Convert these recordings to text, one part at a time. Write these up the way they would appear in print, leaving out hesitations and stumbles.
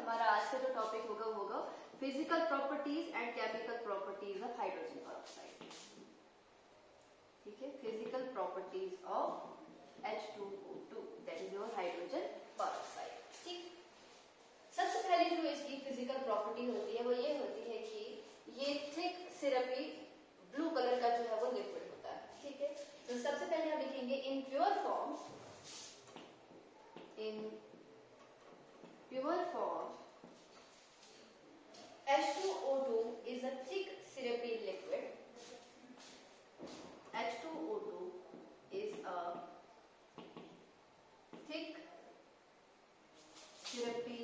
हमारा आज का जो टॉपिक होगा वो होगा physical properties and chemical properties of hydrogen peroxide. ठीक है, physical properties of H2O2 that is your hydrogen peroxide. ठीक, सबसे पहले जो इसकी फिजिकल प्रॉपर्टी होती है वो ये होती है कि ये थिक सिरपी ब्लू कलर का जो है वो लिक्विड होता है। ठीक है, तो सबसे पहले हम लिखेंगे in pure form, in pure form H2O2 is a thick syrupy liquid. H2O2 is a thick syrupy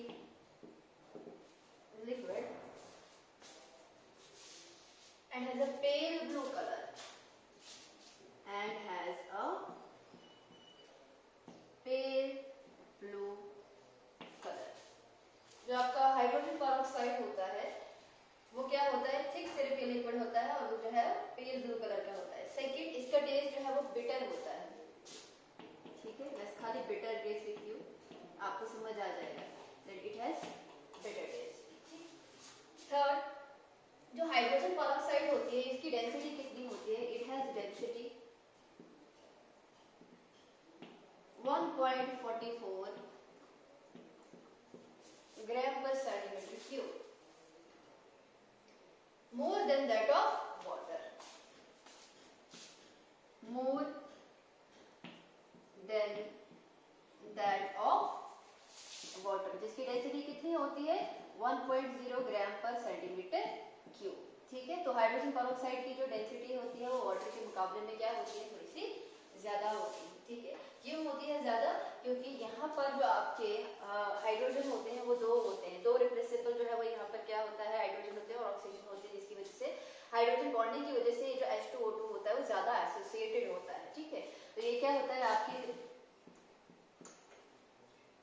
liquid and has a pale blue color and has a pale blue color। जो आपका हाइड्रोजन पेरोक्साइड होता है वो क्या होता है, thick सिरपी liquid होता है और वो जो है पेल ब्लू कलर का होता है। सेकंड, इसका टेस्ट जो है वो बिटर होता है। ठीक है, बस खाली बिटर टेस्ट लिख यू, आपको समझ आ जाएगा that it has bitter taste. Third, जो हाइड्रोजन पेरोक्साइड होती है इसकी डेंसिटी कितनी होती है, इट हैज डेंसिटी 1.44 ग्राम पर centimetre cube, more than that of water, more than that of water, जिसकी डेंसिटी कितनी होती है 1.0 ग्राम पर सेंटीमीटर क्यूब। ठीक है, तो हाइड्रोजन पेरोक्साइड की जो डेंसिटी होती है वो वाटर के मुकाबले में क्या होती है, थोड़ी सी ज्यादा होती है। ठीक है, क्यों होती है ज्यादा, क्योंकि यहाँ पर जो आपके हाइड्रोजन होते हैं वो दो होते हैं, दो रिप्लेसेबल जो है वो यहाँ पर क्या होता है हाइड्रोजन होते हैं और ऑक्सीजन होते हैं, जिसकी वजह से हाइड्रोजन बॉन्डिंग की वजह से जो H2O2 होता है वो ज्यादा एसोसिएटेड होता है। ठीक है, तो ये क्या होता है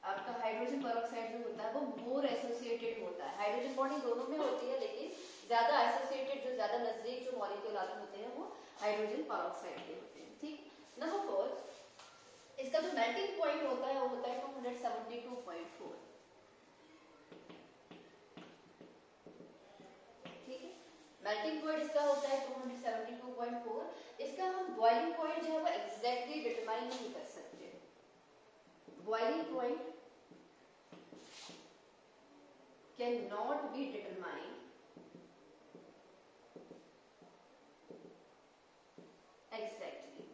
आपका हाइड्रोजन पेरोक्साइड जो होता है वो मोर एसोसिएटेड होता है। हाइड्रोजन बॉन्डिंग दोनों में होती है लेकिन ज्यादा एसोसिएटेड, जो ज्यादा नजदीक जो मॉलिक्यूल आते होते हैं वो हाइड्रोजन पेरोक्साइड के होते हैं। ठीक, नंबर 4, इसका जो मेल्टिंग पॉइंट होता है वो होता है 272.4। ठीक है, मेल्टिंग पॉइंट इसका होता है 272.4। इसका हम बॉइलिंग पॉइंट जो है वो एग्जैक्टली डिटरमाइन नहीं कर सकते। Boiling point can not be determined exactly.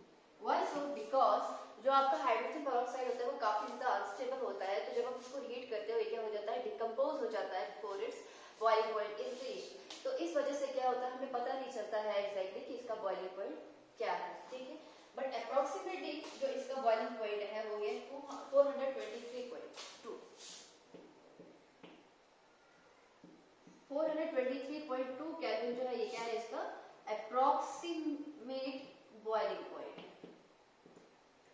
Why so, because जो आपका हाइड्रोजन पेरोक्साइड होता है वो काफी ज्यादा अनस्टेबल होता है, तो जब आप उसको हीट करते हो क्या हो जाता है, डिकम्पोज हो जाता है before it's boiling point is reached. तो इस वजह से क्या होता है, हमें पता नहीं चलता है एग्जैक्टली कि इसका बॉइलिंग पॉइंट क्या है। ठीक है, बट अप्रोक्सीमेटली जो इसका बॉइलिंग पॉइंट है वो है 423.2। 423.2 केल्विन जो है ये क्या है, इसका approximate boiling point.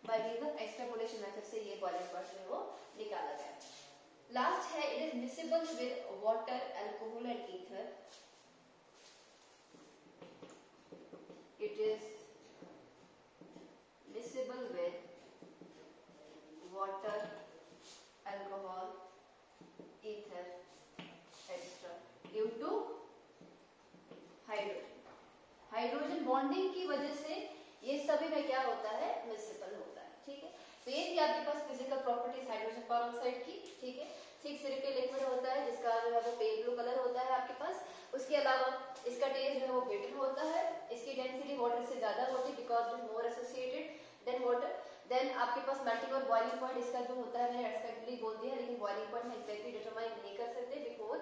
By means of extrapolation method से ये बॉइलिंग पॉइंट जो है वो निकाला गया। लास्ट है, it is miscible with water, alcohol and ether. इट इज miscible with water, alcohol, ether, etc. due to hydrogen. Hydrogen bonding की वजह से ये सभी में क्या होता है, मिक्सेबल होता है। ठीक है, तो ये थी आपके पास फिजिकल प्रॉपर्टीज हाइड्रोजन पेरोक्साइड की। ठीक है, थिक सिरपी लिक्विड होता है जिसका जो है वो पेल ब्लू कलर होता है आपके पास। उसके अलावा इसका टेस्ट जो है वो बिटर होता है, इसकी डेंसिटी वाटर से ज्यादा होती है because it more associated than water. Then आपके पास मेल्टिंग और बॉइलिंग पॉइंट इसका जो होता है मैंने एक्सपेक्टली बोल दिया, लेकिन बॉइलिंग पॉइंट में एग्जैक्टली डिटरमाइन नहीं कर सकते because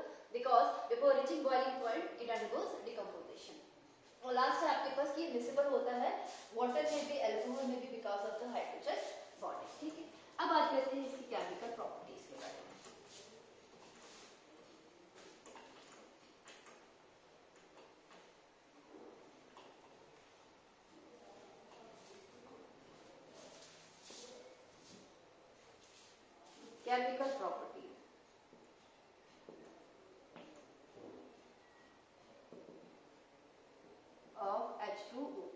reaching boiling point it undergoes decomposition. और लास्ट है आपके पास कि मिक्सेबल होता है वाटर में भी, अल्कोहल में भी because of the hydrogen bonding. ठीक है, अब बात करते हैं इसकी केमिकल प्रॉपर्टीज के बारे में। Chemical property of H2O2।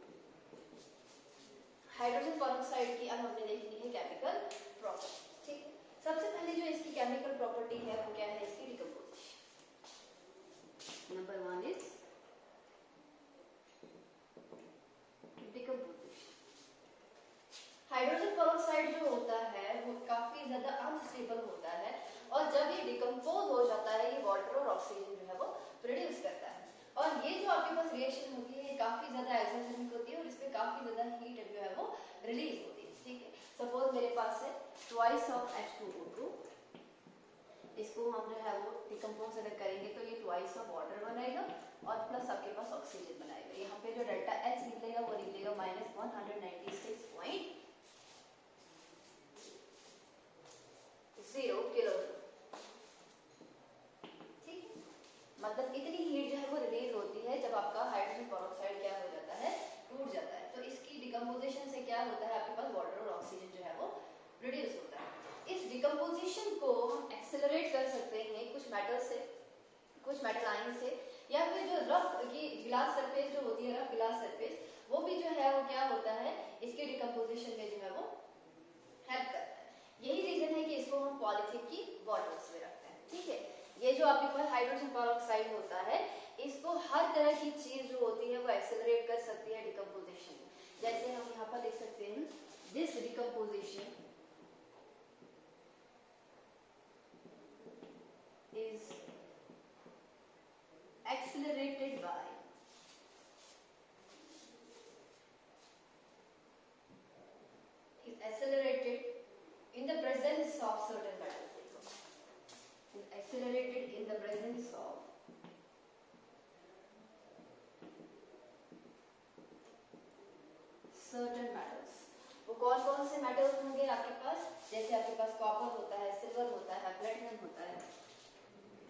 Hydrogen peroxide की अब हमने देखनी है केमिकल प्रॉपर्टी। ठीक है, सबसे पहले जो इसकी केमिकल प्रॉपर्टी है वो क्या है, इसकी आपके पास रिएक्शन होती है काफी ज्यादा एक्सोथर्मिक होती है और इसमें काफी ज्यादा हीट जो है वो रिलीज होती है, ठीक है। सपोज मेरे पास है ट्वाइस ऑफ H2O2, इसको हम जो है वो डिकम्पोज अगर करेंगे तो ये ट्वाइस ऑफ वाटर बनाएगा और प्लस आपके पास ऑक्सीजन बनाएगा। यहाँ पे जो डेल्टा H निकलेगा वो निकलेगा -196.0 किलो, ठीक है। मतलब इतनी हीट जो है वो रिलीज होती है जब आपका हाइड्रोजन पेरोक्साइड क्या हो जाता है, टूट जाता है। तो इसकी डिकम्पोजिशन से क्या होता है, आपके पास वाटर और ऑक्सीजन जो है वो प्रोड्यूस होता है। इस डिकम्पोजिशन को हम एक्सेलरेट कर सकते हैं कुछ मेटल से, कुछ मेटल आयन से, या फिर जो रफ की ग्लास सरफेस जो होती है, रफ ग्लास सरफेस, वो भी जो है वो क्या होता है इसके डिकम्पोजिशन में जो है वो हेल्प करता है। यही रीजन है कि इसको हम पॉलीथीन की बॉटल्स में रखते हैं, ठीक है। ये जो आपके पास हाइड्रोजन पेरोक्साइड होता है, इसको हर तरह की चीज जो होती है वो एक्सेलरेट कर सकती है डिकम्पोजिशन। जैसे हम यहाँ पर लिख सकते हैं this decomposition is accelerated in the presence of certain metals. Accelerated in the presence of certain metals. वो कौन कौन से मेटल्स होंगे आपके पास, जैसे आपके पास कॉपर होता है, सिल्वर होता है, प्लेटिनम होता है।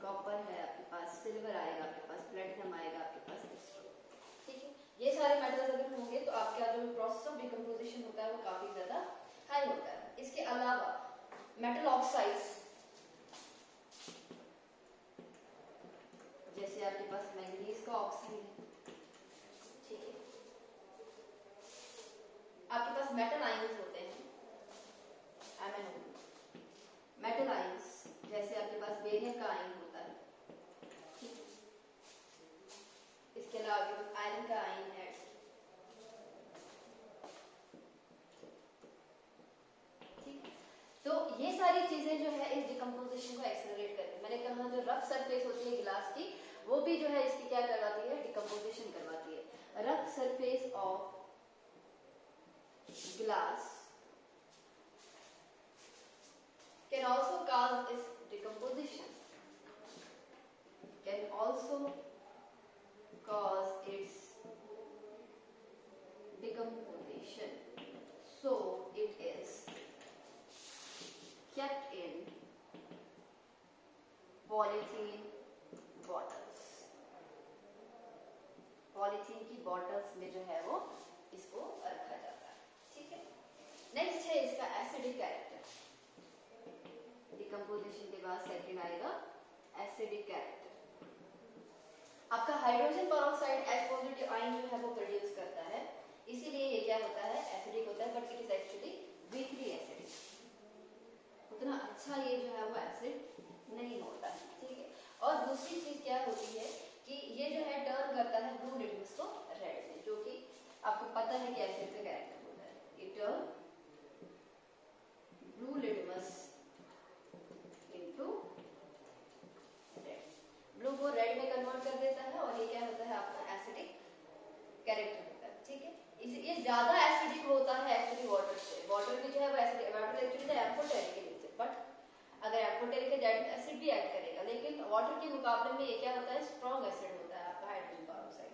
कॉपर है आपके पास, सिल्वर आएगा आपके पास, प्लेटिनम आएगा आपके पास, ठीक है। ये सारे मेटल्स अगर होंगे तो आपका जो प्रोसेस ऑफ डिकम्पोजिशन होता है वो काफी ज्यादा हाई होता है। इसके अलावा मेटल ऑक्साइड्स, जैसे आपके पास मैंगनीज का ऑक्साइड है, ठीक है। आपके पास मेटल आयंस होते हैं, MnO, मेटल आयंस, जैसे आपके पास बेरियम का आयन होता है, ठीक है। इसके अलावा आपके पास आयरन का आयन है, ठीक है। तो ये सारी चीजें जो है इस डिकम्पोजिशन को एक्सेलरेट करती है। मैंने कहा जो रफ सरफेस होती है गिलास की, वो भी जो है इसकी क्या करवाती है, डिकम्पोजिशन करवाती है। Rough surface of glass can also cause its decomposition, can also cause its decomposition, so it is kept in polythene bottles. Polythene की बॉटल्स में जो है वो इसको रखा जाता है, ठीक है। नेक्स्ट है इसका एसिडिक कैरेक्टर। डिकम्पोजिशन के बाद सेकंड आएगा एसिडिक कैरेक्टर। आपका hydrogen peroxide H positive ion जो है वो प्रोड्यूस करता है, इसीलिए ये क्या होता है, एसिडिक होता है, but it is actually weakly acidic. उतना अच्छा ये जो है वो एसिड नहीं होता है, ठीक है। और दूसरी चीज क्या होती है कि ये जो है टर्न करता है ब्लू लिटमस को रेड में, जो कि आपको पता है कि एसिड का कैरेक्टर होता है। It turn blue litmus into red, blue को रेड में कन्वर्ट कर देता है और ये क्या होता है आपका एसिडिक कैरेक्टर होता है, ठीक है। ये ज्यादा एसिडिक होता है एक्चुअली वाटर से। वाटर भी जो है वो एसिडिक, वाटर एक्चुअली एम्फोटेरिक है नेचर, बट अगर एम्फोटेरिक है दैट एसिड भी ऐड करेगा, लेकिन वाटर के मुकाबले में ये क्या होता है, स्ट्रॉन्ग एसिड होता है आपका हाइड्रोजन पेरोक्साइड,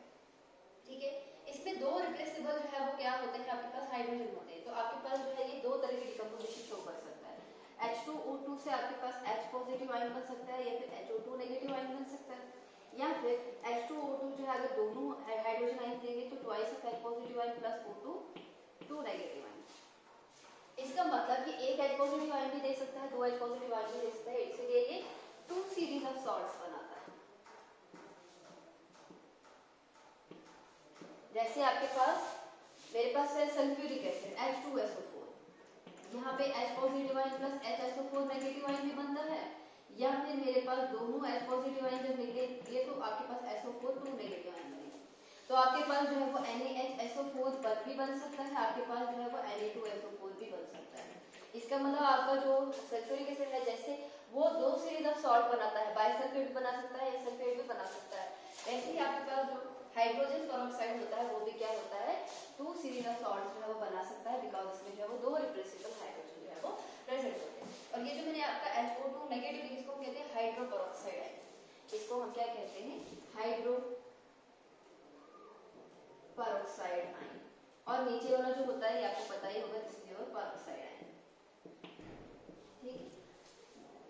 ठीक है। इसमें दो रिप्लेसेबल जो है वो क्या होते हैं आपके पास, हाइड्रोजन होते हैं। तो आपके पास जो है ये दो तरह की डिकम्पोजिशन शो कर सकता है। H2O2 से आपके पास H पॉजिटिव आयन बन सकता है, या फिर HO2 नेगेटिव आयन बन सकता है, या फिर H2O2 जो है अगर दोनों हाइड्रोजन आयन देंगे तो twice of H positive ion plus O2 2 negative ion. इसका मतलब कि एक H पॉजिटिव आयन भी दे सकता है, दो H पॉजिटिव आयन भी दे सकता है, इसलिए ये 2 सीरीज ऑफ सॉल्ट्स बनाता है। जैसे आपके पास मेरे पास है सल्फ्यूरिक एसिड H2SO4, यहाँ पे H positive ion plus HSO4 negative ion भी बनता है, या फिर मेरे पास दोनों H पॉजिटिव आयन जब निकलेंगे तो आपके पास SO4 2 नेगेटिव आयन बनेंगे। तो आपके पास जो है वो NaHSO4 पर भी बन सकता है, आपके पास जो है वो Na2SO4 भी बन सकता है। इसका मतलब आपका जो सल्फ्यूरिक एसिड है जैसे वो 2 सीरीज ऑफ सॉल्ट बनाता है, बाइसल्फेट भी बना सकता है या सल्फेट भी बना सकता है, ऐसे ही आपके पास जो हाइड्रोजन पेरोक्साइड होता है वो भी क्या होता है, 2 सीरीज ऑफ सॉल्ट जो है वो बना सकता है, बिकॉज इसमें जो है वो 2 रिप्रेसिबल हाइड्रोजन जो है वो प्रेजेंट होते हैं। और ये जो मैंने आपका HO2 नेगेटिव, इसको कहते हैं हाइड्रो पेरोक्साइड आयन, इसको हम क्या कहते हैं, हाइड्रो पेरोक्साइड आयन। और नीचे वाला जो होता है ये आपको पता ही होगा, this is your peroxide ion, ठीक है।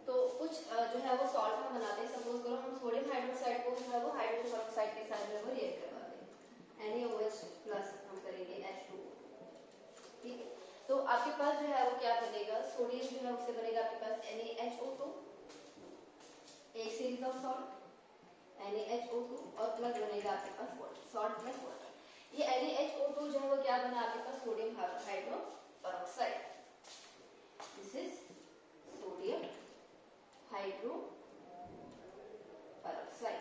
तो कुछ जो है वो सॉल्ट हम बनाते हैं, सपोज करो हम सोडियम हाइड्रोक्साइड को जो है वो हाइड्रोजन पेरोक्साइड के साथ जो है वो रिएक्ट करवाते हैं, NaOH प्लस हम करेंगे H2O, ठीक है। तो आपके पास जो है वो क्या बनेगा, सोडियम जो है उससे बनेगा आपके पास NaHO2, एक सीरीज ऑफ सॉल्ट NaHO2, और प्लस बनेगा आपके पास वाटर, सॉल्ट प्लस वाटर। ये NaHO2 जो है वो क्या बना आपके पास, sodium hydro peroxide, this is sodium hydro peroxide.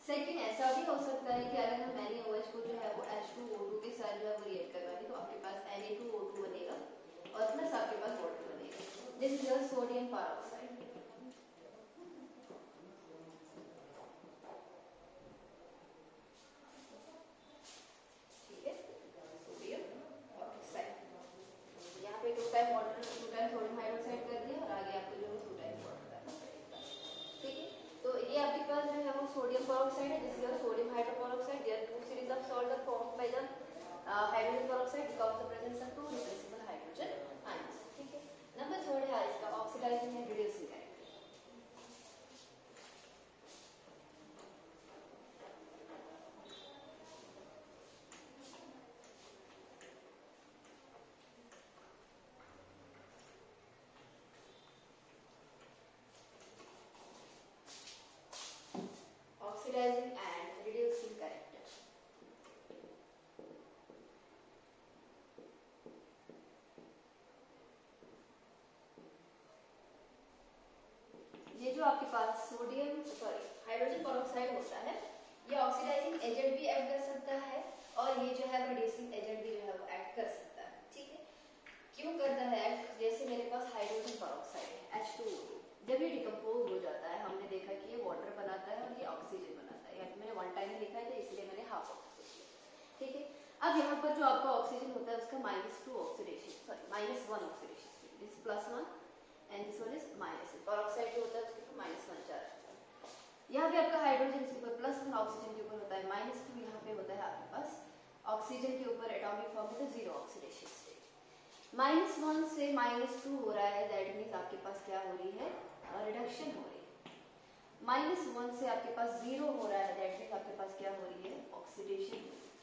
Second ऐसा भी हो सकता है कि अगर हम NaOH को जो है वो H2O2 के साथ जो है वो रिएक्ट करवाएं तो आपके पास Na2O2 बनेगा और प्लस आपके पास वाटर बनेगा, this is your sodium peroxide, ठीक है, सोडियम पेरोक्साइड। यहाँ पे 2 time water, 2 time sodium hydroxide कर दिया और आगे आपको जो है 2 टाइम वाटर करना पड़ेगा, ठीक है। तो ये आपके पास जो है वो सोडियम पेरोक्साइड है, this is your sodium hydroperoxide, there are 2 series of salt are formed by the hydrogen peroxide because the presence of 2 replaceable hydrogen ions, ठीक है। नंबर 3 है इसका oxidising and reducing character. Oxidising and reducing character, ये जो आपके पास sodium hydrogen peroxide होता है, ये ऑक्सीडाइजिंग एजेंट भी ऐड कर सकता है और ये जो है रिड्यूसिंग एजेंट भी जो है वो ऐड कर सकता है, ठीक है। क्यों करता है ऐड, जैसे मेरे पास हाइड्रोजन पेरोक्साइड है H2O2, जब ये डिकम्पोज हो जाता है हमने देखा कि ये वाटर बनाता है और ये ऑक्सीजन बनाता है, यहाँ मैंने 1 टाइम लिखा है तो इसलिए मैंने हाफ ऑक्सीजन, ठीक है। अब यहाँ पर जो आपका ऑक्सीजन होता है उसका -2 oxidation, sorry -1 oxidation, this +1 and this one is -1, peroxide जो होता है उसके ऊपर -1 चार्ज होता है। यहाँ पे आपका हाइड्रोजन इसके ऊपर +1, ऑक्सीजन के ऊपर होता है -2, यहाँ पे होता है आपके पास ऑक्सीजन के ऊपर एटॉमिक फॉर्म होता है 0 ऑक्सीडेशन स्टेट, -1 से -2 हो रहा है, दैट मीन्स आपके पास क्या हो रही है, रिडक्शन हो रही है। -1 से आपके पास 0 हो रहा है, दैट मीन्स आपके पास क्या हो रही है, ऑक्सीडेशन हो रही है।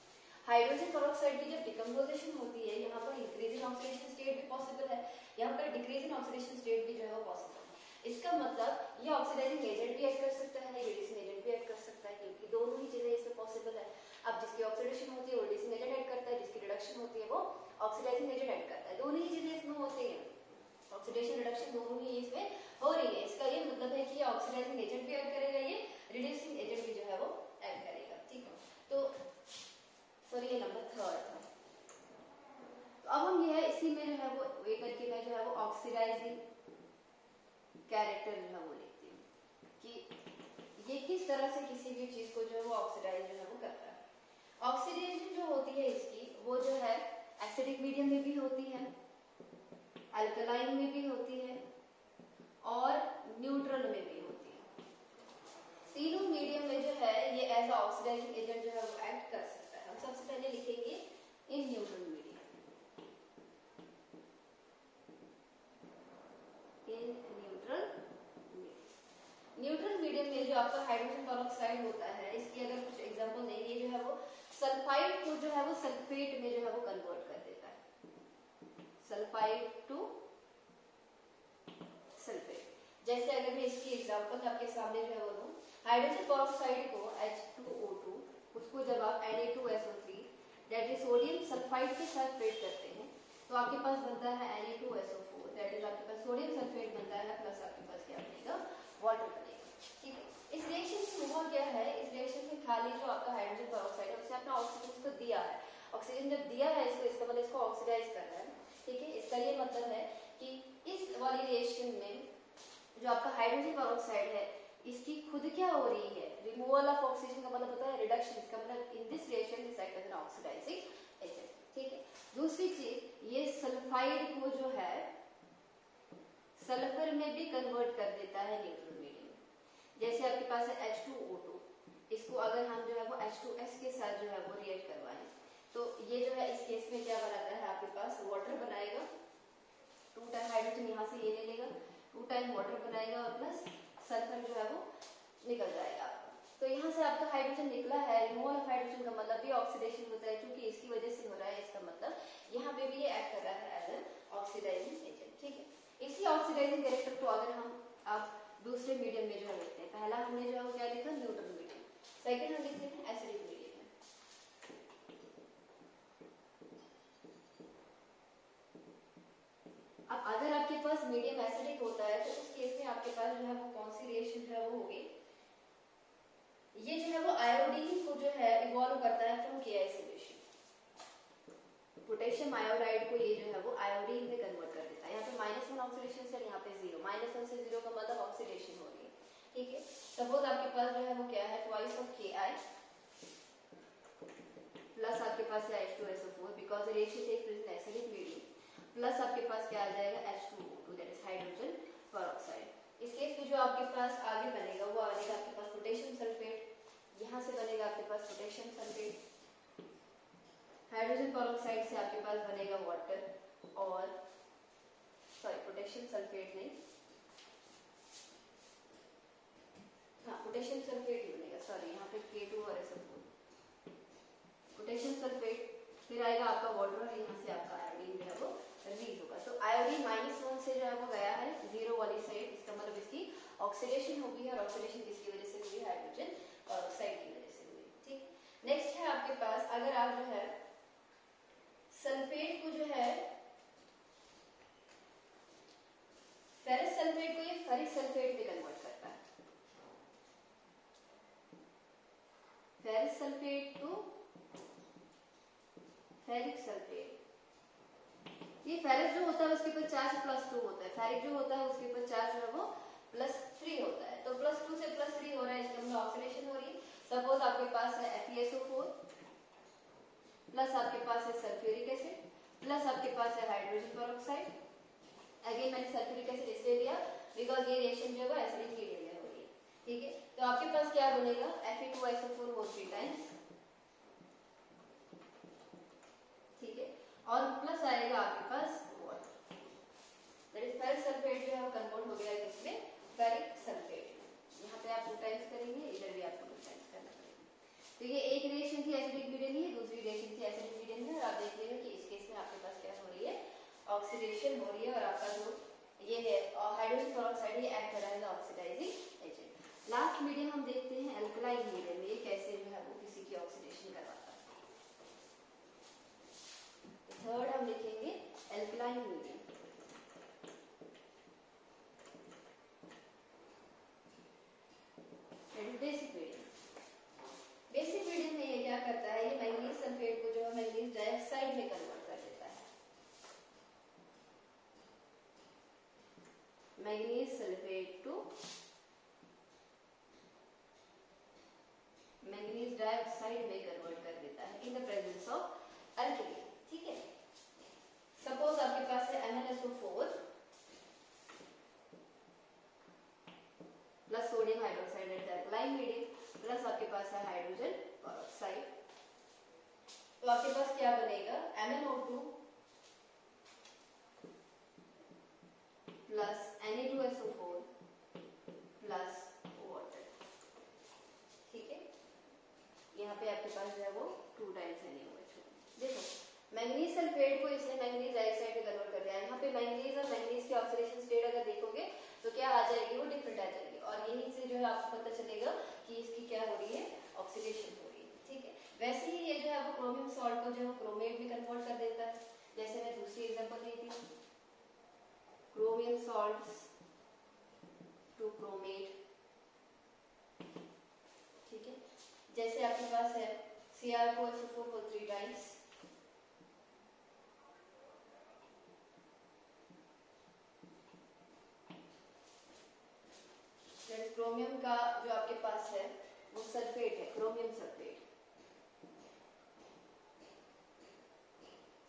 हाइड्रोजन पेरोक्साइड की जब डिकम्पोजिशन होती है, यहाँ पर इंक्रीज इन ऑक्सीडेशन स्टेट भी पॉसिबल है, यहाँ पर डिक्रीज इन ऑक्सीडेशन स्टेट भी जो है वो पॉसिबल है। इसका मतलब ये ऑक्सीडाइजिंग एजेंट भी ऐड कर सकता है, रिड्यूसिंग एजेंट भी ऐड कर सकता है, क्योंकि दोनों ही चीजें इसमें पॉसिबल है। अब जिसकी ऑक्सीडेशन होती है वो रिड्यूसिंग एजेंट ऐड करता है, जिसकी रिडक्शन होती है वो ऑक्सीडाइजिंग एजेंट ऐड करता है, दोनों ही चीजें इसमें होती है, ऑक्सीडेशन रिडक्शन दोनों ही इसमें हो रही है। इसका ये मतलब है कि ये ऑक्सीडाइजिंग एजेंट भी ऐड करेगा, ये रिड्यूसिंग एजेंट भी जो है वो ऐड करेगा, ठीक है। तो सॉरी ये नंबर 3 था। तो अब हम ये है इसी में जो है वो वे करके मैं जो है वो ऑक्सीडाइजिंग कैरेक्टर जो है वो लिखती हूँ कि ये किस तरह से किसी भी चीज को जो है वो ऑक्सीडाइज जो है वो करता है। ऑक्सीडेशन जो होती है इसकी वो जो है एसिडिक मीडियम में भी होती है, अल्कलाइन में भी होती है और न्यूट्रल में भी होती है। तीनों मीडियम में जो है ये एज अ ऑक्सीडाइजिंग एजेंट जो है वो एक्ट कर सकता है। हम सबसे पहले लिखेंगे in neutral medium, in neutral medium में जो आपका हाइड्रोजन पेरोक्साइड होता है, इसकी अगर कुछ एग्जांपल देंगे, जो है वो सल्फाइड को जो है वो सल्फेट में जो है वो कन्वर्ट कर देता है, सल्फाइड टू सल्फेट। जैसे अगर मैं इसकी एग्जांपल आपके सामने जो है वो दूं, हाइड्रोजन पेरोक्साइड को H2O2 उसको जब आप Na2SO3 that is sodium sulphide के साथ ट्रीट करते हैं तो आपके पास बनता है Na2SO4 दैट इज आपके पास सोडियम सल्फेट बनता है, प्लस आपके पास क्या बनेगा, वाटर बनेगा, ठीक है। इस रिएक्शन में हुआ क्या है, इस रिएक्शन में खाली जो आपका हाइड्रोजन पेरोक्साइड है उसने अपना ऑक्सीजन इसको दिया है, ऑक्सीजन जब दिया है इसको, इसका मतलब इसको ऑक्सीडाइज कर रहा है, ठीक है। इसका ये मतलब है कि इस वाली रिएक्शन में जो आपका हाइड्रोजन पेरोक्साइड है इसकी खुद क्या हो रही है, रिमूवल ऑफ ऑक्सीजन का मतलब होता है रिडक्शन, इसका मतलब in this reaction this act as an oxidising agent, ठीक है। दूसरी चीज, ये सल्फाइड को जो है सल्फर में भी कन्वर्ट कर देता है न्यूट्रल मीडियम में। जैसे आपके पास है H2O2, इसको अगर हम जो है वो H2S के साथ जो है वो रिएक्ट करवाएं तो ये जो है इस केस में क्या बनाता है आपके पास वाटर बनाएगा, 2 टाइम हाइड्रोजन यहाँ से ये ले लेगा, 2 टाइम वाटर बनाएगा और प्लस सल्फर जो है वो निकल जाएगा आपका। तो यहाँ से आपका हाइड्रोजन निकला है, रिमूवल ऑफ हाइड्रोजन का मतलब भी ऑक्सीडेशन होता है, क्योंकि इसकी वजह से हो रहा है, इसका मतलब यहाँ पे भी ये एक्ट कर रहा है एज एन ऑक्सीडाइजिंग एजेंट, ठीक है। इसी ऑक्सीडाइजिंग कैरेक्टर को अगर हम आप दूसरे मीडियम में जो है लिखते हैं, पहला हमने जो है वो क्या लिखा न्यूट्रल मीडियम, सेकेंड हम लिखते हैं एसिडिक मीडियम में। अब अगर आपके पास मीडियम एसिडिक होता है तो उस केस में आपके पास जो है वो कौन सी रिएक्शन जो है वो होगी, ये जो है वो आयोडीन को जो है इवॉल्व करता है from KI solution, potassium iodide को ये जो है वो आयोडीन में कन्वर्ट कर देता है। यहाँ पे -1 ऑक्सीडेशन से, यहाँ पे 0, -1 से 0 का मतलब ऑक्सीडेशन हो रही है, ठीक है। सपोज आपके पास जो है वो क्या है ट्वाइस ऑफ KI प्लस आपके पास है H2SO4 because the reaction takes place in acidic medium, plus आपके पास क्या आ जाएगा H2O2 that is hydrogen peroxide. इस केस में जो आपके पास आगे बनेगा वो बनेगा आपके पास पोटेशियम सल्फेट, यहाँ से बनेगा आपके पास पोटेशियम सल्फेट, हाइड्रोजन पेरोक्साइड से आपके पास बनेगा वाटर और सॉरी पोटेशियम सल्फेट नहीं, हाँ पोटेशियम सल्फेट ही बनेगा, सॉरी यहाँ पे K2 और SO4, पोटेशियम सल्फेट, फिर आएगा आपका वाटर और यहाँ से आपका आयोडीन जो है वो रिलीज होगा। तो आयोडीन -1 से जो है वो गया है 0 वाली साइड, इसका मतलब इसकी ऑक्सीडेशन होगी और ऑक्सीडेशन किसकी वजह से हुई, हाइड्रोजन पेरोक्साइड की वजह से हुई, ठीक। नेक्स्ट है आपके पास, अगर आप जो है सल्फेट को जो है फेरस सल्फेट को ये फेरिक सल्फेट में कन्वर्ट करता है, ferrous sulphate to ferric sulphate. ये फेरस जो होता है उसके ऊपर चार्ज +2 होता है, फेरिक जो होता है उसके ऊपर चार्ज जो है वो +3 होता है, तो +2 से +3 हो रहा है, इसका मतलब ऑक्सीडेशन हो रही है। सपोज आपके पास है FeSO4 प्लस आपके पास है सल्फ्यूरिक एसिड प्लस आपके पास है हाइड्रोजन पेरोक्साइड, अगेन मैंने सल्फ्यूरिक एसिड इसलिए लिया बिकॉज ये रिएक्शन जो है एसिडिक मीडियम में हो रही है, ठीक है। तो आपके पास क्या बनेगा Fe2SO4 हो 3 टाइम्स, ठीक है, और प्लस आएगा आपके पास water, that is ferric sulphate जो है वो कन्वर्ट हो गया किसमें, फेरिक सल्फेट। यहाँ पे आप 2 टाइम्स करेंगे, इधर भी आपको 2 टाइम्स करना पड़ेगा। तो ये एक रिएक्शन थी एसिडिक मीडियम की, दूसरी रिएक्शन थी एसिडिक मीडियम में, और आप देख लीजिए कि इस केस में आपके पास क्या हो रही है, ऑक्सीडेशन हो रही है, और आपका जो ये है हाइड्रोजन पेरोक्साइड ये एक्ट कर रहा है ऑक्सीडाइजिंग एजेंट। लास्ट मीडियम हम देखते हैं अल्कलाइन मीडियम, ये कैसे जो है वो किसी की ऑक्सीडेशन करवाता है। थर्ड हम लिखेंगे alkaline medium, basic medium. Basic medium में ये क्या करता है, ये मैंगनीज सल्फेट को जो है मैंगनीज डाइऑक्साइड में कन्वर्ट कर देता है, manganese sulphate to manganese dioxide में कन्वर्ट कर देता है in the presence of alkali, ठीक है। सपोज आपके पास है MnSO4 plus sodium hydroxide at the alkaline medium plus आपके पास है हाइड्रोजन पेरोक्साइड, तो आपके पास क्या बनेगा MnO2 plus Na2SO4 plus water, ठीक है। यहाँ पे आपके पास जो है वो 2 टाइम्स NaOH। देखो मैंगनीज सल्फेट को इसने मैंगनीज डाइऑक्साइड में कन्वर्ट कर दिया, यहाँ पे मैंगनीज और मैंगनीज की ऑक्सीडेशन स्टेट अगर देखोगे तो क्या आ जाएगी, वो डिफरेंट आ जाएगी, और यहीं से जो है आपको पता चलेगा कि इसकी क्या हो रही है, ऑक्सीडेशन हो रही है, ठीक है। वैसे ही ये जो है वो क्रोमियम सॉल्ट को जो है क्रोमेट में कन्वर्ट कर देता है, जैसे मैं दूसरी एग्जांपल दी थी, क्रोमियम सॉल्ट्स टू क्रोमेट, ठीक है। जैसे आपके पास है Cr2SO4 को 3 टाइम्स, क्रोमियम का जो आपके पास है वो सल्फेट है, क्रोमियम सल्फेट।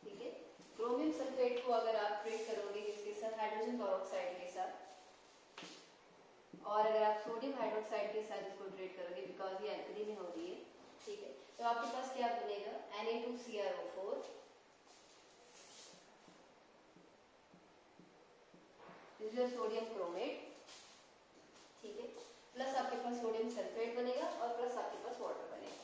ठीक है, क्रोमियम सल्फेट को अगर आप ट्रीट करोगे किसके साथ, हाइड्रोजन पेरोक्साइड के साथ, और अगर आप सोडियम हाइड्रोक्साइड के साथ इसको ट्रीट करोगे, बिकॉज ये एल्कली में हो रही है, ठीक है, तो आपके पास क्या बनेगा, Na2CrO4, this is sodium chromate, ठीक है, प्लस आपके पास सोडियम सल्फेट बनेगा और प्लस आपके पास वाटर बनेगा।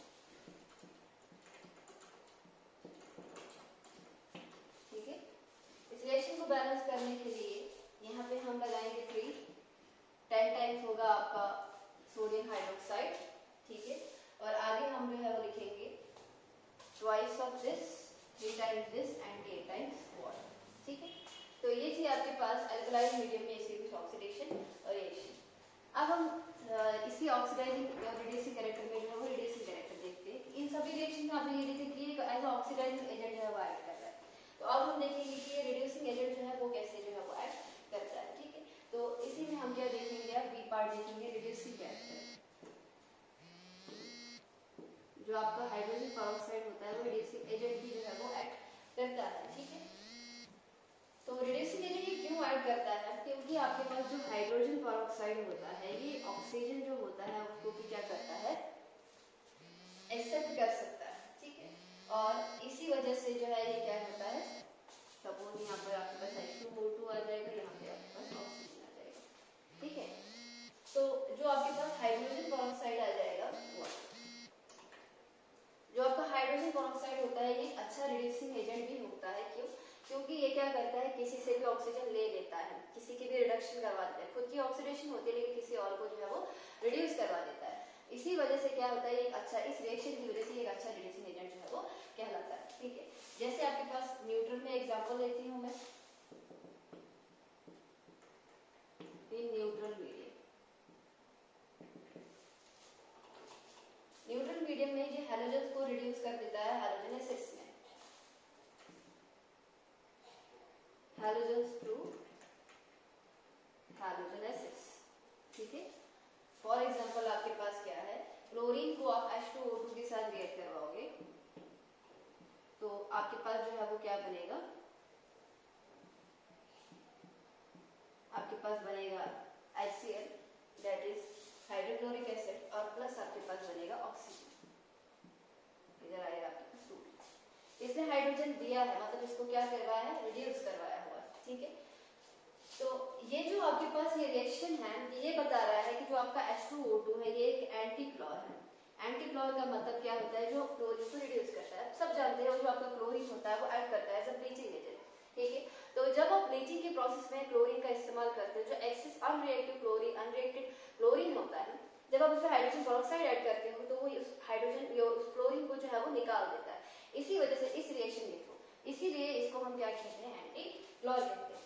ठीक है, इस रिएक्शन को बैलेंस करने के लिए यहाँ पे हम लगाएंगे 3, 10 टाइम्स होगा आपका सोडियम हाइड्रोक्साइड, ठीक है, और आगे हम जो है वो लिखेंगे twice of this, 3 times this and 8 times water. ठीक है, तो ये थी आपके पास अल्कलाइन मीडियम में इसकी कुछ ऑक्सीडेशन और रिएक्शन। अब हम इसी ऑक्सीडाइजिंग और रिड्यूसिंग कैरेक्टर में जो है वो रिड्यूसिंग कैरेक्टर देखते हैं। इन सभी रिएक्शन में आपने ये देखें कि एज ऑक्सीडाइजिंग एजेंट जो है वो ऐड कर रहा है, तो अब हम देखेंगे कि ये रिड्यूसिंग एजेंट जो है वो कैसे जो है वो ऐड करता है। ठीक है, तो इसी में हम क्या देखेंगे, अब बी पार्ट देखेंगे, रिड्यूसिंग कैरेक्टर। जो आपका हाइड्रोजन पेरोक्साइड होता है वो रिड्यूसिंग एजेंट भी जो है वो ऐड करता है। ठीक है, तो रिड्यूसिंग एजेंट ये क्यों ऐड करता है, क्योंकि आपके पास जो हाइड्रोजन पेरोक्साइड होता है ये ऑक्सीजन जो होता है उसको भी क्या करता है, एक्सेप्ट कर सकता है। ठीक है, और इसी वजह से जो है ये क्या होता है, सपोज यहाँ पर आपके पास H2O2 आ जाएगा, यहाँ पे आपके पास ऑक्सीजन आ जाएगा। ठीक है, तो जो आपके पास हाइड्रोजन पेरोक्साइड आ जाएगा, जो आपका हाइड्रोजन पेरोक्साइड होता है ये अच्छा रिड्यूसिंग एजेंट भी होता है। क्यों, क्योंकि ये क्या करता है, किसी से भी ऑक्सीजन ले लेता है, किसी की भी रिडक्शन करवा देता है, खुद की ऑक्सीडेशन होती है लेकिन किसी और को जो है वो रिड्यूस करवा देता है। इसी वजह से क्या होता है, एक अच्छा, इस रिएक्शन की वजह से एक अच्छा रिड्यूसिंग एजेंट जो है वो कहलाता है। ठीक है, जैसे आपके पास न्यूट्रल में एग्जांपल लेती हूँ मैं, in neutral medium, neutral medium में ये हैलोजन्स को रिड्यूस कर देता है हैलोजनेसिस में, हैलोजन्स टू हैलोजनेसिस। ठीक है, फॉर एग्जांपल आपके पास क्या है, क्लोरीन को आप H2O2 के साथ रिएक्ट करवाओगे तो आपके पास जो है वो क्या बनेगा, आपके पास बनेगा HCl, that is hydrochloric acid, और प्लस आपके पास बनेगा ऑक्सीजन, इधर आएगा आपके पास सूट। इसने हाइड्रोजन दिया है, मतलब इसको क्या करवाया है, रिड्यूस करवाया हुआ है। ठीक है, तो ये जो आपके पास ये रिएक्शन है ये बता रहा है कि जो आपका H2O2 है ये एक एंटीक्लोर है। एंटीक्लोर का मतलब क्या होता है, जो क्लोरीन को रिड्यूस करता है। सब जानते हैं, जो आपका क्लोरीन होता है वो ऐड करता है एज अ ब्लीचिंग एजेंट। ठीक है, तो जब आप ब्लीचिंग के प्रोसेस में क्लोरीन का इस्तेमाल करते हैं, जो एक्सेस अनरिएक्टेड क्लोरीन होता है, जब आप उसमें हाइड्रोजन पेरोक्साइड ऐड करते हो तो वो उस हाइड्रोजन उस क्लोरीन को जो है वो निकाल देता है। इसी वजह से इस रिएक्शन देखो, इसीलिए इसको हम क्या कहते हैं, एंटीक्लोर कहते हैं,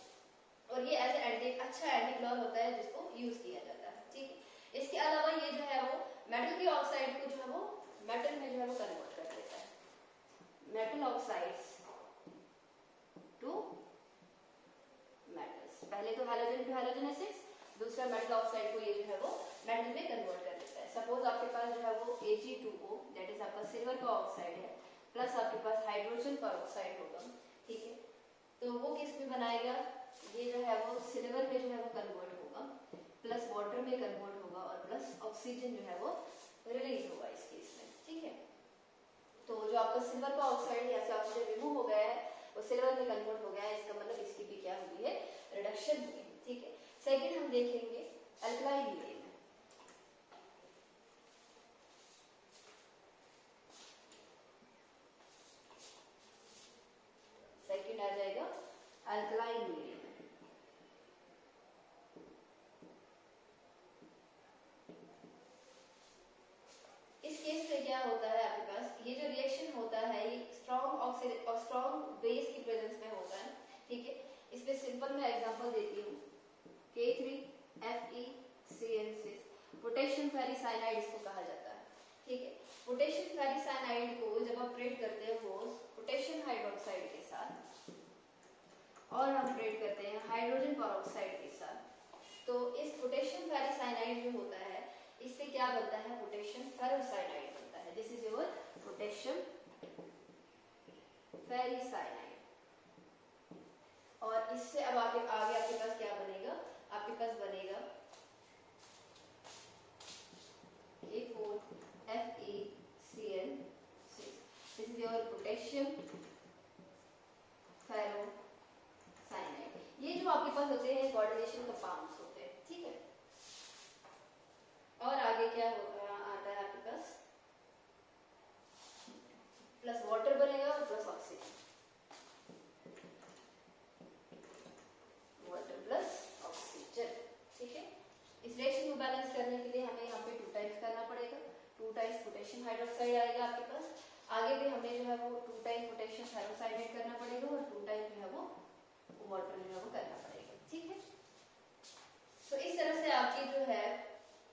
और ये एज अच्छा एंटीक्लोर होता है जिसको यूज किया जाता है। ठीक है, इसके अलावा ये जो है वो मेटल की ऑक्साइड को जो है वो मेटल में जो है वो कन्वर्ट कर देता है, मेटल ऑक्साइड्स टू मेटल्स। पहले तो हैलोजन टू हैलोजनेसिस, दूसरा मेटल ऑक्साइड को ये जो है वो मेटल में कन्वर्ट कर देता है। सपोज आपके पास जो है वो Ag2O, दैट इज आपका सिल्वर का ऑक्साइड है, प्लस आपके पास हाइड्रोजन पेरोक्साइड होगा। ठीक है, तो वो किस में बनाएगा, ये जो है वो सिल्वर में जो है वो कन्वर्ट होगा, प्लस वाटर में कन्वर्ट होगा, और प्लस ऑक्सीजन जो है वो रिलीज होगा इस केस में। ठीक है, तो जो आपका सिल्वर का ऑक्साइड यहाँ से ऑक्सीजन रिमूव हो गया है, वो सिल्वर में कन्वर्ट हो गया है, इसका मतलब इसकी भी क्या हुई है, रिडक्शन हुई है। ठीक है, सेकेंड हम देखेंगे अल्कलाइन मीडियम। सेकेंड आ जाएगा अल्कलाइन मीडियम। इस केस में क्या होता है, आपके पास ये जो रिएक्शन होता है ये स्ट्रॉन्ग बेस की प्रेजेंस में होता है। ठीक है, इसमें सिंपल मैं एग्जांपल देती हूँ, K3FeCl6, पोटेशियम फेरिसाइनाइड इसको कहा जाता है। ठीक है, पोटेशियम फेरिसाइनाइड को जब आप ट्रीट करते हो पोटेशियम हाइड्रोक्साइड के साथ, और हम ट्रीट करते हैं हाइड्रोजन पेरोक्साइड के साथ, तो इस पोटेशियम फेरिसाइनाइड जो होता है इससे क्या बनता है, पोटेशियम पोटेशियम फेरोसाइनाइड बनता है। This is your potassium ferricyanide. और इससे अब आगे आपके पास क्या बनेगा, आपके पास बनेगा FeCl6। This is your potassium ferrocyanide. ये जो आपके पास होते हैं कोऑर्डिनेशन कंपाउंड्स होते हैं, ठीक है। और आगे क्या होगा, आता है आपके पास प्लस वाटर बनेगा और plus oxygen, water plus oxygen, ठीक है। इस रिएक्शन को बैलेंस करने के लिए हमें यहाँ पे 2 टाइम्स करना पड़ेगा। 2 टाइम्स पोटेशियम हाइड्रोक्साइड आएगा आपके पास। आगे भी हमें जो है वो 2 टाइम्स पोटेशियम फेरोसाइनाइड करना पड़ेगा और 2 टाइम्स जो है वो वाटर जो है वो करना पड़ेगा, ठीक है। तो इस तरह से आपकी जो है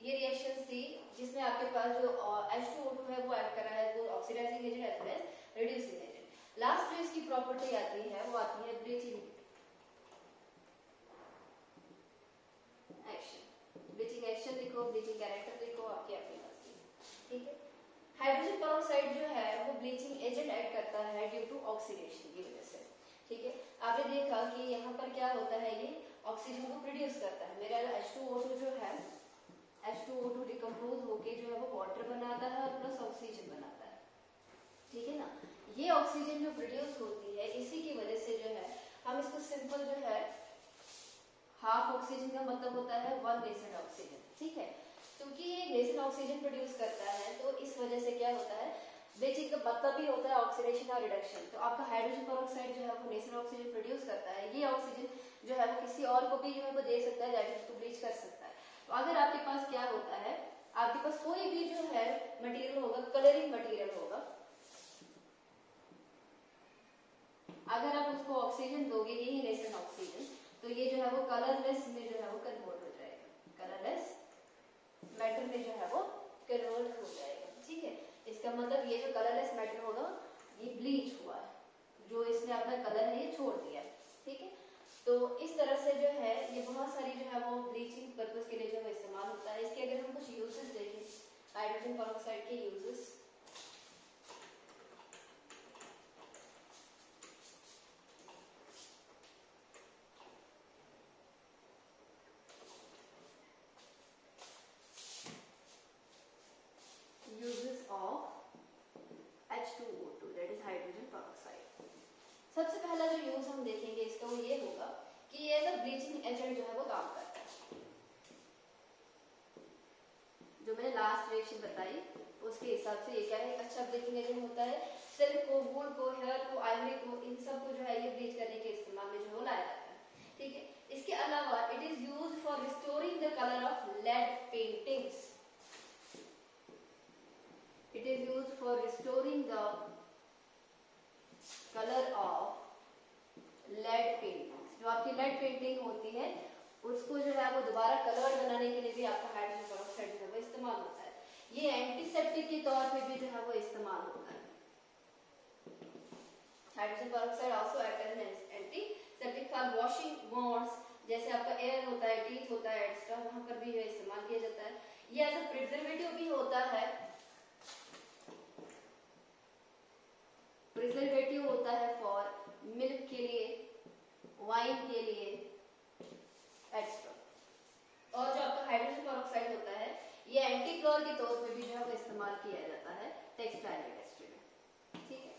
ये रिएक्शन थी जिसमें आपके पास जो H2O2 है वो ऐड कर रहा है वो oxidising agent as well as reducing agent. Last जो इसकी प्रॉपर्टी आती है वो आती है ब्लीचिंग एक्शन। ब्लीचिंग एक्शन देखो, ब्लीचिंग कैरेक्टर देखो, आपकी अपनी मर्जी, ठीक है। हाइड्रोजन पेरोक्साइड जो है वो ब्लीचिंग एजेंट ऐड करता है ड्यू टू ऑक्सीडेशन की वजह से, ठीक है। आपने देखा कि यहाँ पर क्या होता है, ये ऑक्सीजन को प्रोड्यूस करता है। मेरा H2O2 जो है H2O2 डिकम्पोज होके जो है वो वाटर बनाता है और प्लस ऑक्सीजन बनाता है, ठीक है ना। ये ऑक्सीजन जो प्रोड्यूस होती है इसी की वजह से जो है हम इसको सिंपल जो है हाफ ऑक्सीजन का मतलब होता है 1 नेसेंट ऑक्सीजन, ठीक है। क्योंकि ये नेसेंट ऑक्सीजन प्रोड्यूस करता है तो इस वजह से क्या होता है, ब्लीचिंग का मतलब भी होता है ऑक्सीडेशन और रिडक्शन। तो आपका हाइड्रोजन पेरोक्साइड जो है वो नेसेंट ऑक्सीजन प्रोड्यूस करता है। ये ऑक्सीजन जो है वो किसी और को भी जो है वो दे सकता है, दैट इज उसको ब्लीच कर सकता है। तो अगर आपके पास क्या होता है, आपके पास कोई भी जो है मटेरियल होगा, कलरिंग मटेरियल होगा, अगर आप उसको ऑक्सीजन दोगे, यही नेसेंट ऑक्सीजन, तो ये जो है वो कलरलेस में जो है वो कन्वर्ट हो जाएगा, कलरलेस मैटर में जो है वो कन्वर्ट हो जाएगा, ठीक है। इसका मतलब ये जो कलरलेस मैटर होगा ये ब्लीच हुआ है, जो इसने अपना कलर है ये छोड़ दिया, ठीक है। तो इस तरह से जो है ये बहुत सारी जो है वो ब्लीचिंग पर्पस के लिए जो है इस्तेमाल होता है। इसके अगर हम कुछ यूजेस देखें, हाइड्रोजन पेरोक्साइड के यूजेस, सबसे पहला जो यूज हम देखेंगे इसका वो ये होगा कि ये एज अ ब्लीचिंग एजेंट जो है वो काम करता है। जो मैंने लास्ट रिएक्शन बताई उसके हिसाब से ये क्या है, अच्छा ब्लीचिंग एजेंट होता है। सिल्क को, वूल को, हेयर को, आइवरी को, इन सब को जो है ये ब्लीच करने के इस्तेमाल में जो है लाया जाता है, ठीक है। इसके अलावा it is used for restoring the colour of lead paintings. It is used for restoring the colour of lead painting. जो आपकी लेड पेंटिंग होती है उसको जो है वो दोबारा कलर बनाने के लिए भी आपका हाइड्रोजन पेरोक्साइड जो है वो इस्तेमाल होता है। ये एंटीसेप्टिक के तौर पे भी जो है वो इस्तेमाल होता है। Hydrogen peroxide also act as an antiseptic for washing wounds, जैसे आपका एयर होता है, टीथ होता है, एक्स्ट्रा, वहां पर भी जो इस्तेमाल किया जाता है। ये एज अ प्रिजर्वेटिव भी होता है, प्रिजर्वेटिव होता है फॉर मिल्क के लिए, वाइन के लिए, एक्स्ट्रा। और जो आपका हाइड्रोजन पेरोक्साइड होता है ये एंटीक्लोर के तौर पे भी जो है वो इस्तेमाल किया जाता है टेक्सटाइल इंडस्ट्री में, ठीक है।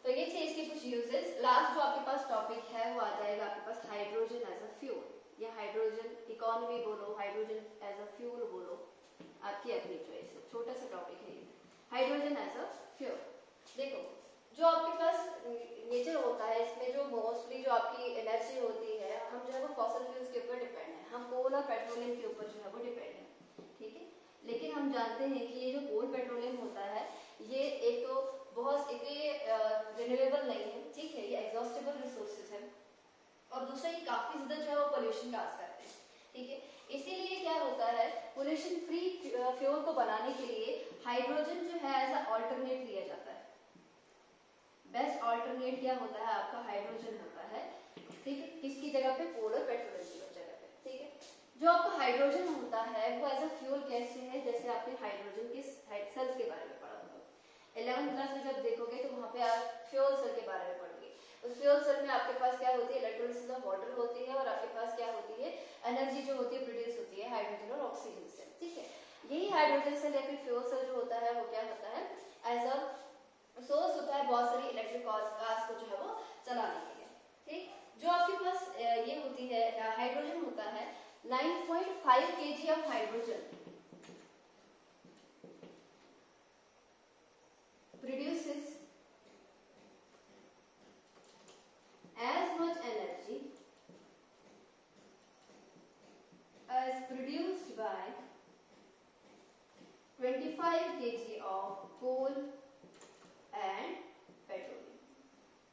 तो ये थे इसके कुछ यूजेस। लास्ट जो आपके पास टॉपिक है वो आ जाएगा आपके पास हाइड्रोजन एज अ फ्यूल, या हाइड्रोजन इकोनॉमी बोलो, हाइड्रोजन एज अ फ्यूल बोलो, आपकी अपनी चॉइस है। छोटा सा टॉपिक है ये, हाइड्रोजन एज अ फ्यूल। देखो जो आपके पास नेचर होता है इसमें जो मोस्टली जो आपकी एनर्जी होती है, हम जो है वो फॉसिल फ्यूल्स के ऊपर डिपेंड है, हम कोल और पेट्रोलियम के ऊपर जो है वो डिपेंड है, ठीक है। लेकिन हम जानते हैं कि ये जो कोल पेट्रोलियम होता है ये एक तो बहुत रिन्यूएबल नहीं है, ठीक है, ये एग्जॉस्टेबल रिसोर्सेज है, और दूसरा ये काफी ज्यादा जो है वो पोल्यूशन काज करते हैं, ठीक है। इसीलिए क्या होता है, पोल्यूशन फ्री फ्यूल को बनाने के लिए हाइड्रोजन जो है एज अ ऑल्टरनेट लिया जाता है। बेस्ट ऑल्टरनेट क्या होता है आपका, हाइड्रोजन होता है, ठीक है। किसकी जगह पे, कोल और पेट्रोलियम की जगह पे, ठीक है। जो आपका हाइड्रोजन होता है वो एज अ फ्यूल कैसे है, जैसे आपने हाइड्रोजन 11th क्लास में जब देखोगे तो वहाँ पे आप फ्यूल सेल के बारे में पढ़ोगे। उस फ्यूल सेल में आपके पास क्या होती है, इलेक्ट्रोलिसिस ऑफ वाटर होती है और आपके पास क्या होती है, एनर्जी जो होती है प्रोड्यूस होती है हाइड्रोजन और ऑक्सीजन से, ठीक है। यही हाइड्रोजन सेल या फिर फ्यूल सेल जो होता है वो क्या होता है, एज अ सोर्स होता है बहुत सारी इलेक्ट्रिक कार्स को जो है वो चलाने के लिए, ठीक। जो आपके पास ये होती है हाइड्रोजन होता है 9.5 kg of hydrogen produces as much energy as produced by 25 kg of coal and petroleum।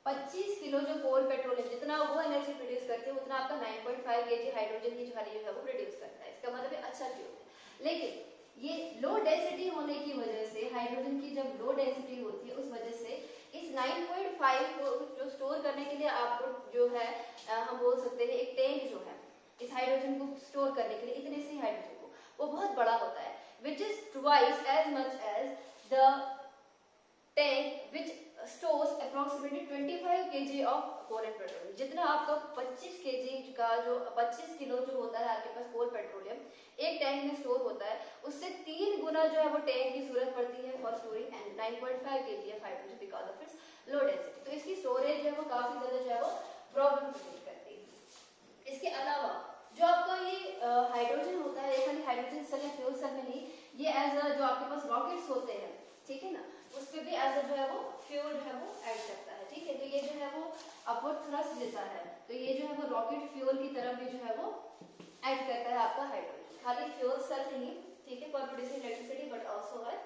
25 kilo जो कोल पेट्रोलियम जितना वो एनर्जी प्रोड्यूस करते हैं उतना आपका 9.5 kg हाइड्रोजन की जो है वो प्रोड्यूस करता है। इसका मतलब अच्छा फ्यूल है। लेकिन ये लो डेंसिटी होने की वजह से, हाइड्रोजन की जब लो डेंसिटी होती है उस वजह से इस 9.5 को जो स्टोर करने के लिए आपको जो है हम बोल सकते हैं एक टैंक जो है इस हाइड्रोजन को स्टोर करने के लिए, इतने से हाइड्रोजन को, वो बहुत बड़ा होता है, which is twice as much as the tank which stores approximately 25 kg of coal and petroleum. जितना आपका 25 kg का जो 25 किलो जो होता है आपके पास कोल पेट्रोलियम एक टैंक में स्टोर होता है, उससे 3 गुना जो है वो टैंक की जरूरत पड़ती है for storing and 9.5 kg of hydrogen because of its low density. तो इसकी स्टोरेज जो है वो काफी ज्यादा जो है वो प्रॉब्लम क्रिएट करती है। इसके अलावा जो आपका ये हाइड्रोजन होता है, खाली हाइड्रोजन सेल या फ्यूल सेल में नहीं, ये एज जो आपके पास रॉकेट्स होते हैं, ठीक है ना, उस पे भी एज जो है वो फ्यूल जो है वो ऐड करता है, ठीक है। तो ये जो है वो अपवर्ड थ्रस्ट देता है, तो ये जो है वो रॉकेट फ्यूल की तरफ भी जो है वो ऐड करता है आपका हाइड्रोजन। खाली फ्यूल सेल नहीं, ठीक है, for producing electricity but also है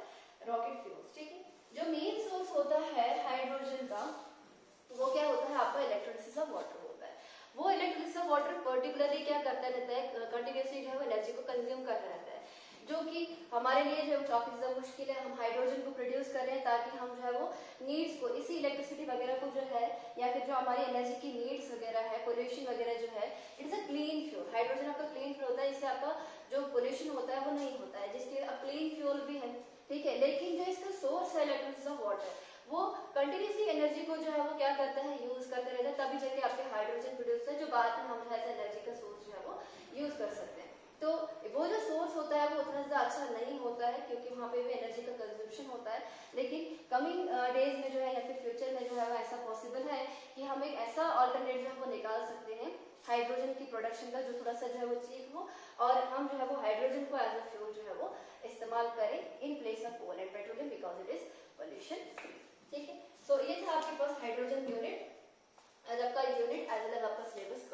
रॉकेट फ्यूल्स, ठीक है। जो मेन सोर्स होता है हाइड्रोजन का वो क्या होता है आपका इलेक्ट्रोलिसिस ऑफ वाटर होता है। वो इलेक्ट्रोलिसिस ऑफ वाटर पर्टिकुलरली क्या करता रहता है, कंटिन्यूसली जो है वो एनर्जी को कंज्यूम करता रहता है, जो कि हमारे लिए जो काफी ज्यादा मुश्किल है। हम हाइड्रोजन को प्रोड्यूस कर रहे हैं ताकि हम जो है वो नीड्स को, इसी इलेक्ट्रिसिटी वगैरह को जो है या फिर जो हमारी एनर्जी की नीड्स वगैरह है, पोल्यूशन वगैरह जो है, it's a clean fuel. Hydrogen आपका क्लीन फ्यूल होता है, इससे आपका जो पोल्यूशन होता है वो नहीं होता है, जिसके क्लीन फ्यूल भी है, ठीक है। लेकिन जो इसका सोर्स है इलेक्ट्रोलिसिस ऑफ वाटर, वो कंटिन्यूसली एनर्जी को जो है वो क्या करता है, यूज करते रहता है, तभी जाके आपके हाइड्रोजन प्रोड्यूस है जो बाद में हम जो है एनर्जी का सोर्स जो है वो यूज कर सकते हैं। तो वो जो सोर्स होता है वो उतना ज्यादा अच्छा नहीं होता है क्योंकि वहाँ पे भी एनर्जी का कंजम्पशन होता है। लेकिन कमिंग डेज में जो है या फिर फ्यूचर में जो है वो ऐसा पॉसिबल है कि हम एक ऐसा ऑल्टरनेट जो है वो निकाल सकते हैं हाइड्रोजन की प्रोडक्शन का जो थोड़ा सा जो है वो चीप हो, और हम जो है वो हाइड्रोजन को एज अ फ्यूल जो है वो इस्तेमाल करें in place of coal and petroleum because it is pollution free, ठीक है। सो ये था आपके पास हाइड्रोजन यूनिट, आज आपका यूनिट एज वेल एज आपका सिलेबस